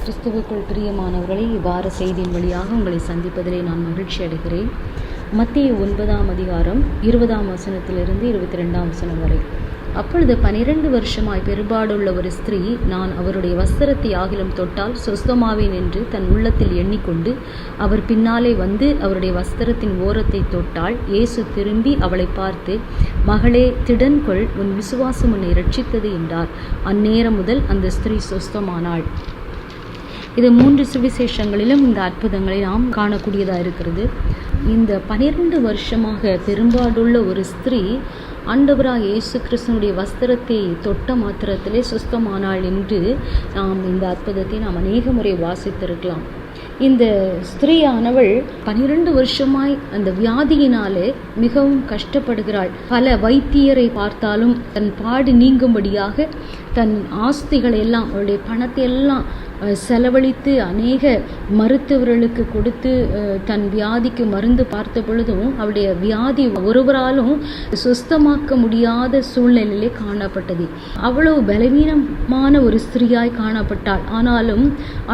கிறிஸ்துவுக்குள் பிரியமானவர்களை இவ்வார செய்தியின் வழியாக உங்களை சந்திப்பதிலே நான் மகிழ்ச்சி அடைகிறேன். மத்தேயு 9ஆம் அதிகாரம் 20ஆம் வசனத்திலிருந்து 22ஆம் வசனம் வரை. அப்பொழுது 12 வருஷமாய் பெரும்பாடுள்ள ஒரு ஸ்திரீ, நான் அவருடைய வஸ்திரத்தை ஆகிலும் தொட்டால் சொஸ்தமாவேன் என்று தன் உள்ளத்தில் எண்ணிக்கொண்டு அவர் பின்னாலே வந்து அவருடைய வஸ்திரத்தின் ஓரத்தை தொட்டாள். இயேசு திரும்பி அவளை பார்த்து, மகளே, திடன்கொள், உன் விசுவாசம் உன்னை இரட்சித்தது என்றார். அந்நேரம் முதல் அந்த ஸ்திரீ சொஸ்தமானாள். இது 3 சுவிசேஷங்களிலும் இந்த அற்புதங்களை நாம் காணக்கூடியதாக இருக்கிறது. இந்த 12 வருஷமாக பெரும்பாடுள்ள ஒரு ஸ்திரீ ஆண்டவராக இயேசு கிறிஸ்துனுடைய வஸ்திரத்தை தொட்ட மாத்திரத்திலே சுஸ்தமானாள் என்று நாம் இந்த அற்புதத்தை நாம் அநேக முறை வாசித்திருக்கலாம். இந்த ஸ்திரீயானவள் 12 வருஷமாய் அந்த வியாதியினாலே மிகவும் கஷ்டப்படுகிறாள். பல வைத்தியரை பார்த்தாலும் தன் பாடு நீங்கும்படியாக தன் ஆஸ்திகளை எல்லாம், அவளுடைய பணத்தை எல்லாம் செலவழித்து அநேக மருத்துவர்களுக்கு கொடுத்து தன் வியாதிக்கு மருந்து பார்த்த பொழுதும் அவளுடைய வியாதி ஒருவராலும் சுஸ்தமாக்க முடியாத சூழ்நிலையிலே காணப்பட்டது. அவ்வளவு பலவீனமான ஒரு ஸ்திரீயாய் காணப்பட்டாள். ஆனாலும்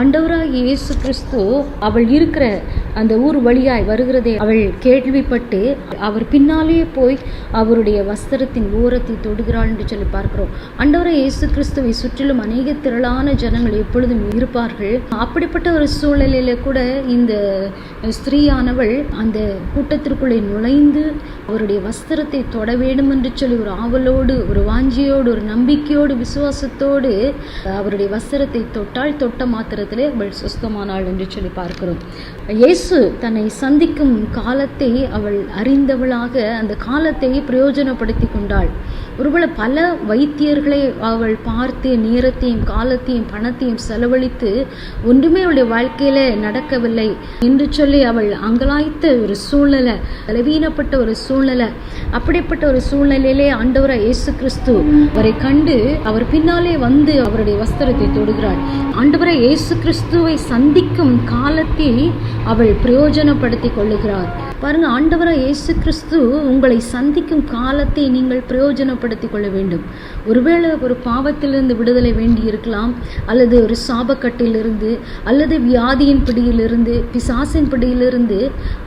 ஆண்டவராகிய இயேசு கிறிஸ்து அவள் இருக்கிற அந்த ஊர் வழியாய் வருகிறதை அவள் கேள்விப்பட்டு அவர் பின்னாலே போய் அவருடைய வஸ்திரத்தின் ஓரத்தை தொடுகிறாள் என்று சொல்லி பார்க்கிறோம். ஆண்டவராகிய இயேசு கிறிஸ்துவை சுற்றிலும் அநேக திரளான ஜனங்கள் எப்பொழுதும் இருப்பார்கள். அப்படிப்பட்ட ஒரு சூழ்நிலையில கூட இந்த ஸ்திரீயானவள் அந்த கூட்டத்திற்குள்ளே நுழைந்து அவருடைய வஸ்திரத்தை தொட வேண்டும் என்று சொல்லி ஒரு ஆவலோடு, ஒரு வாஞ்சியோடு, ஒரு நம்பிக்கையோடு, விசுவாசத்தோடு அவருடைய வஸ்திரத்தை தொட்டாள். தொட்ட மாத்திரத்திலே அவள் சுஸ்தமானாள் என்று சொல்லி பார்க்கிறோம். இயேசு தன்னை சந்திக்கும் காலத்தை அவள் அறிந்தவளாக அந்த காலத்தை பிரயோஜனப்படுத்தி கொண்டாள். ஒருவேளை பல வைத்தியர்களை அவள் பார்த்து நேரத்தையும் காலத்தையும் பணத்தையும் செலவழித்து ஒன்றுமே அவளுடைய வாழ்க்கையில நடக்கவில்லை என்று சொல்லி அவள் அங்கலாய்த்த ஒரு சூழ்நிலை, பலவீனப்பட்ட ஒரு சூழ்நிலை. அப்படிப்பட்ட ஒரு சூழ்நிலையிலே ஆண்டவராகிய இயேசு கிறிஸ்து அவரை கண்டு அவர் பின்னாலே வந்து அவருடைய வஸ்திரத்தை தொடுகிறாள். ஆண்டவராகிய இயேசு கிறிஸ்துவை சந்திக்கும் காலத்தை அவள் பிரயோஜனப்படுத்தி கொள்ளுகிறார். பாருங்க, ஆண்டவராகிய இயேசு கிறிஸ்து உங்களை சந்திக்கும் காலத்தை நீங்கள் பிரயோஜனப்படுத்தி கொள்ள வேண்டும். ஒருவேளை ஒரு பாவத்திலிருந்து விடுதலை வேண்டி இருக்கலாம், அல்லது ஒரு சாபக்கட்டிலிருந்து, அல்லது வியாதியின் பிடியிலிருந்து, பிசாசின் பிடியிலிருந்து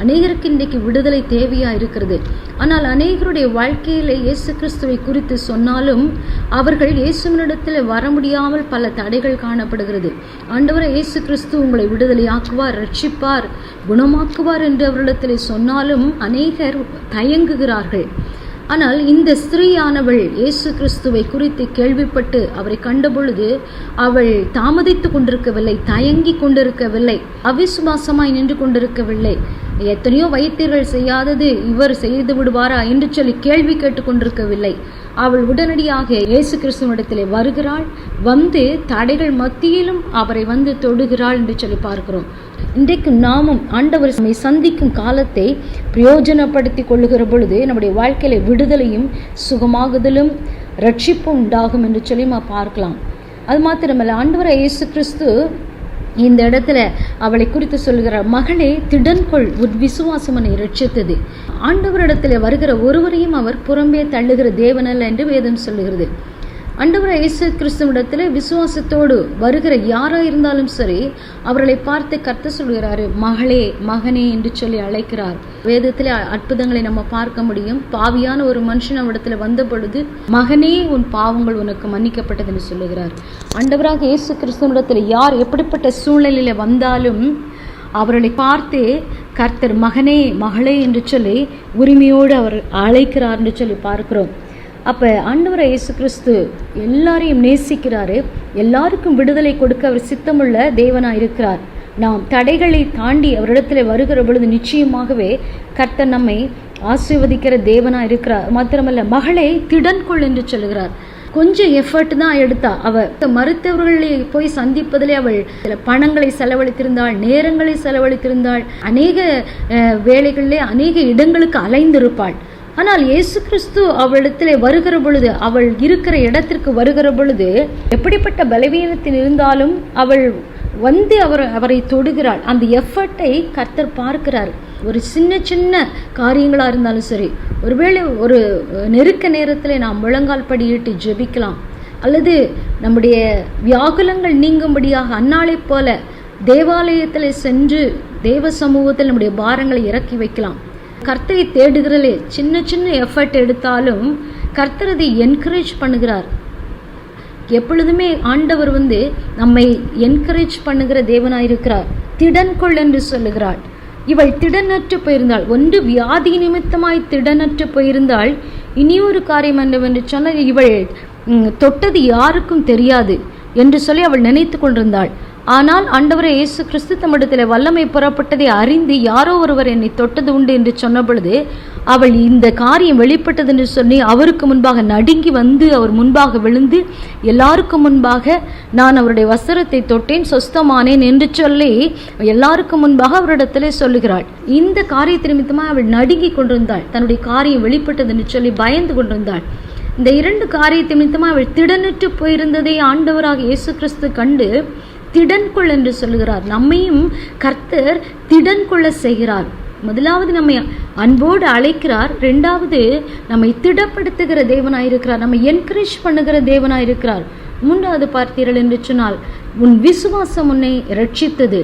அநேகருக்கு இன்றைக்கு விடுதலை தேவையா இருக்கிறது. ஆனால் அநேகருடைய வாழ்க்கையில இயேசு கிறிஸ்துவை குறித்து சொன்னாலும் அவர்கள் இயேசுவினிடத்தில் வர முடியாமல் பல தடைகள் காணப்படுகிறது. ஆண்டவராகிய இயேசு கிறிஸ்து உங்களை விடுதலையாக்குவார், ரட்சிப்பார், குணமாக்குவார் என்று அவர்களிடத்தில் சொன்னாலும் அநேகர் தயங்குகிறார்கள். ஆனால் இந்த ஸ்திரீயானவள் இயேசு கிறிஸ்துவை குறித்து கேள்விப்பட்டு அவரை கண்டபொழுது அவள் தாமதித்து கொண்டிருக்கவில்லை, தயங்கி கொண்டிருக்கவில்லை, அவிசுவாசமாய் நின்று கொண்டிருக்கவில்லை. எத்தனையோ வைத்தியர்கள் செய்யாதது இவர் செய்து விடுவாரா என்று சொல்லி கேள்வி கேட்டு கொண்டிருக்கவில்லை. அவள் உடனடியாக இயேசு கிறிஸ்துவிடத்திலே வருகிறாள். வந்து தடைகள் மத்தியிலும் அவரை வந்து தொடுகிறாள் என்று சொல்லி பார்க்கிறோம். இன்றைக்கு நாமும் ஆண்டவர் நம்மை சந்திக்கும் காலத்தை பிரயோஜனப்படுத்தி கொள்ளுகிற பொழுது நம்முடைய வாழ்க்கையில விடுதலையும் சுகமாகுதலும் ரட்சிப்பும் உண்டாகும் என்று சொல்லி பார்க்கலாம். அது மாத்திரமல்ல, ஆண்டவராகிய இயேசு கிறிஸ்து இந்த இடத்துல அவளை குறித்து சொல்கிறார், மகளே, திடன்கொள், உன் விசுவாசம் உன்னை இரட்சித்தது. ஆண்டவரிடத்துல வருகிற ஒருவரையும் அவர் புறம்பே தள்ளுகிற தேவனல்ல என்று வேதம் சொல்லுகிறது. ஆண்டவராகிய இயேசு கிறிஸ்துவிடத்தில் விசுவாசத்தோடு வருகிற யாரா இருந்தாலும் சரி, அவர்களை பார்த்து கர்த்தர் சொல்கிறாரு, மகளே, மகனே என்று சொல்லி அழைக்கிறார். வேதத்தில் அற்புதங்களை நம்ம பார்க்க முடியும். பாவியான ஒரு மனுஷன் அவரிடத்துல வந்த பொழுது, மகனே, உன் பாவங்கள் உனக்கு மன்னிக்கப்பட்டது என்று சொல்லுகிறார். ஆண்டவராகிய இயேசு கிறிஸ்துவிடத்தில் யார் எப்படிப்பட்ட சூழ்நிலையில வந்தாலும் அவர்களை பார்த்து கர்த்தர் மகனே, மகளே என்று சொல்லி உரிமையோடு அவர் அழைக்கிறார் என்று சொல்லி பார்க்கிறோம். அப்போ ஆண்டவராகிய இயேசு கிறிஸ்து எல்லாரையும் நேசிக்கிறாரு. எல்லாருக்கும் விடுதலை கொடுக்க அவர் சித்தமுள்ள தேவனாக இருக்கிறார். நாம் தடைகளை தாண்டி அவரிடத்தில் வருகிற பொழுது நிச்சயமாகவே கர்த்தர் நம்மை ஆசீர்வதிக்கிற தேவனாக இருக்கிறார். மாத்திரமல்ல, மகளே, திடன்கொள் என்று சொல்லுகிறார். கொஞ்சம் எஃபர்ட் தான் எடுத்தா. அவள் மருத்துவர்களை போய் சந்திப்பதிலே அவள் சில பணங்களை செலவழித்திருந்தாள், நேரங்களை செலவழித்திருந்தாள், அநேக வேலைகளிலே அநேக இடங்களுக்கு அலைந்திருப்பாள். ஆனால் இயேசு கிறிஸ்து அவளிடத்திலே வருகிற பொழுது, அவள் இருக்கிற இடத்திற்கு வருகிற பொழுது, எப்படிப்பட்ட பலவீனத்தில் இருந்தாலும் அவள் வந்து அவரை தொடுகிறாள். அந்த எஃபர்ட்டை கர்த்தர் பார்க்கிறார். ஒரு சின்ன சின்ன காரியங்களாக இருந்தாலும் சரி, ஒருவேளை ஒரு நெருக்க நேரத்தில் நாம் முழங்கால் படியிட்டு ஜெபிக்கலாம். அல்லது நம்முடைய வியாகுலங்கள் நீங்கும்படியாக அன்னாளைப் போல தேவாலயத்தில் சென்று தேவ சமூகத்தில் நம்முடைய பாரங்களை இறக்கி வைக்கலாம். கர்த்தரை தேடுகிறதிலே சின்ன சின்ன எஃபர்ட் எடுத்தாலும் கர்த்தர் அதை என்கரேஜ் பண்ணுகிறார். எப்பொழுதுமே ஆண்டவர் நம்மை என்கரேஜ் பண்ணுகிற தேவனாயிருக்கிறார். திடன் கொள் என்று சொல்லுகிறாள். இவள் திடனற்று போயிருந்தாள். ஒன்று வியாதி நிமித்தமாய் திடனற்று போயிருந்தாள். இனியொரு காரியம் என்னவென்று சொன்னால், இவள் தொட்டது யாருக்கும் தெரியாது என்று சொல்லி அவள் நினைத்து கொண்டிருந்தாள். ஆனால் ஆண்டவரே இயேசு கிறிஸ்து தம்மிடத்தில் வல்லமை புறப்பட்டதை அறிந்து யாரோ ஒருவர் என்னை தொட்டது உண்டு என்று சொன்ன பொழுது அவள் இந்த காரியம் வெளிப்பட்டது என்று சொல்லி அவருக்கு முன்பாக நடுங்கி அவர் முன்பாக விழுந்து எல்லாருக்கும் முன்பாக நான் அவருடைய வஸ்திரத்தை தொட்டேன், சொஸ்தமானேன் என்று சொல்லி எல்லாருக்கும் முன்பாக அவரிடத்திலே சொல்லுகிறாள். இந்த காரியத்தை நிமித்தமாக அவள் நடுங்கி கொண்டிருந்தாள். தன்னுடைய காரியம் வெளிப்பட்டது என்று சொல்லி பயந்து கொண்டிருந்தாள். இந்த இரண்டு காரியத்தை நிமித்தமாக அவள் திடனற்று போயிருந்ததை ஆண்டவராக இயேசு கிறிஸ்து கண்டு திடன் கொள் என்று சொல்லுகிறார். நம்மையும் கர்த்தர் திடன் கொள்ள செய்கிறார். முதலாவது நம்மை அன்போடு அழைக்கிறார். இரண்டாவது நம்மை திடப்படுத்துகிற தேவனாயிருக்கிறார். நம்மை என்கரேஜ் பண்ணுகிற தேவனாயிருக்கிறார். மூன்றாவது பார்த்தீர்கள் என்று சொன்னால், உன் விசுவாசம் உன்னை ரட்சித்தது.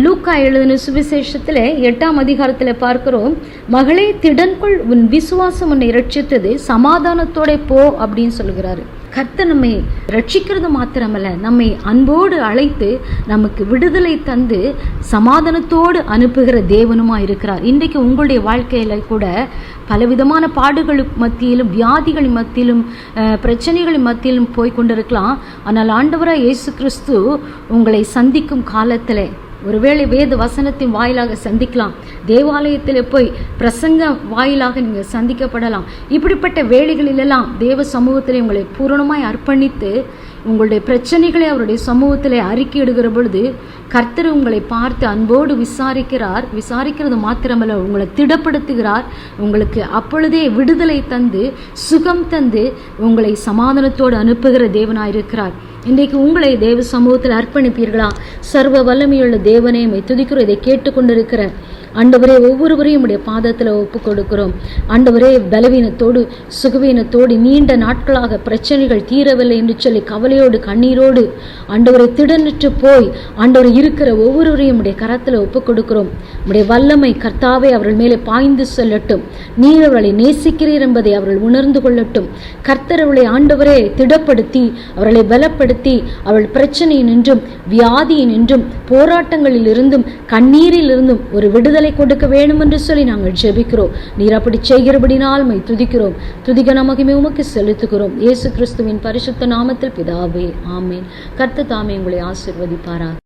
லூக்கா எழுதின சுவிசேஷத்தில் 8ஆம் அதிகாரத்தில் பார்க்கிறோம், மகளே திடன்கொள், உன் விசுவாசம் உன்னை ரட்சித்தது, சமாதானத்தோட போ அப்படின்னு சொல்லுகிறாரு. கர்த்தர் நம்மை ரட்சிக்கிறது மாத்திரமல்ல, நம்மை அன்போடு அழைத்து நமக்கு விடுதலை தந்து சமாதானத்தோடு அனுப்புகிற தேவனுமா இருக்கிறார். இன்றைக்கு உங்களுடைய வாழ்க்கையில கூட பலவிதமான பாடுகளுக்கு மத்தியிலும் வியாதிகளின் மத்தியிலும் பிரச்சனைகளின் மத்தியிலும் போய் கொண்டிருக்கலாம். ஆனால் ஆண்டவராய் இயேசு கிறிஸ்து உங்களை சந்திக்கும் காலத்தில் ஒருவேளை வேத வசனத்தின் வாயிலாக சந்திக்கலாம், தேவாலயத்தில் போய் பிரசங்க வாயிலாக நீங்கள் சந்திக்கப்படலாம். இப்படிப்பட்ட வேளைகளிலெல்லாம் தேவ சமூகத்தில் உங்களை பூரணமாய் அர்ப்பணித்து உங்களுடைய பிரச்சனைகளை அவருடைய சமூகத்தில் அறிக்கையிடுகிற பொழுது கர்த்தர் உங்களை பார்த்து அன்போடு விசாரிக்கிறார். விசாரிக்கிறது மாத்திரமல்ல, உங்களை திடப்படுத்துகிறார். உங்களுக்கு அப்பொழுதே விடுதலை தந்து சுகம் தந்து உங்களை சமாதானத்தோடு அனுப்புகிற தேவனாயிருக்கிறார். இன்றைக்கு உங்களை தேவ சமூகத்தில் அர்ப்பணிப்பீர்களா? சர்வ வல்லமையுள்ள தேவனே, துதிக்கிறோம். இதை கேட்டுக்கொண்டிருக்கிற ஆண்டவரே, ஒவ்வொருவரையும் உடைய பாதத்தில் ஒப்பு கொடுக்கிறோம். ஆண்டவரே, பலவீனத்தோடு சுகவீனத்தோடு நீண்ட நாட்களாக பிரச்சனைகள் தீரவில்லை என்று சொல்லி கவலையோடு கண்ணீரோடு ஆண்டவரை திடனற்று போய் ஆண்டவர் இருக்கிற ஒவ்வொருவரையும் உடைய கரத்தில் ஒப்பு கொடுக்கிறோம். உடைய வல்லமை கர்த்தாவே அவர்கள் மேலே பாய்ந்து செல்லட்டும். நீர் அவர்களை நேசிக்கிறீர் என்பதை அவர்கள் உணர்ந்து கொள்ளட்டும். கர்த்தர் அவளை ஆண்டவரே திடப்படுத்தி அவர்களை பலப்படுத்தி அவள் பிரச்சனையின் என்றும் வியாதியின் என்றும் போராட்டங்களில் இருந்தும் கண்ணீரில் இருந்தும் ஒரு விடுதலை கொடுக்க வேண்டும் என்று சொல்லி நாங்கள் ஜெபிக்கிறோம். நீர் அப்படி செய்கிறபடினால் மை துதிக்கிறோம். துதிக்க மகிமை உமக்கு செலுத்துகிறோம். இயேசு கிறிஸ்துவின் பரிசுத்த நாமத்தில் பிதாவே, ஆமேன். கர்த்தர் தாமே உங்களை ஆசீர்வதிப்பாராக.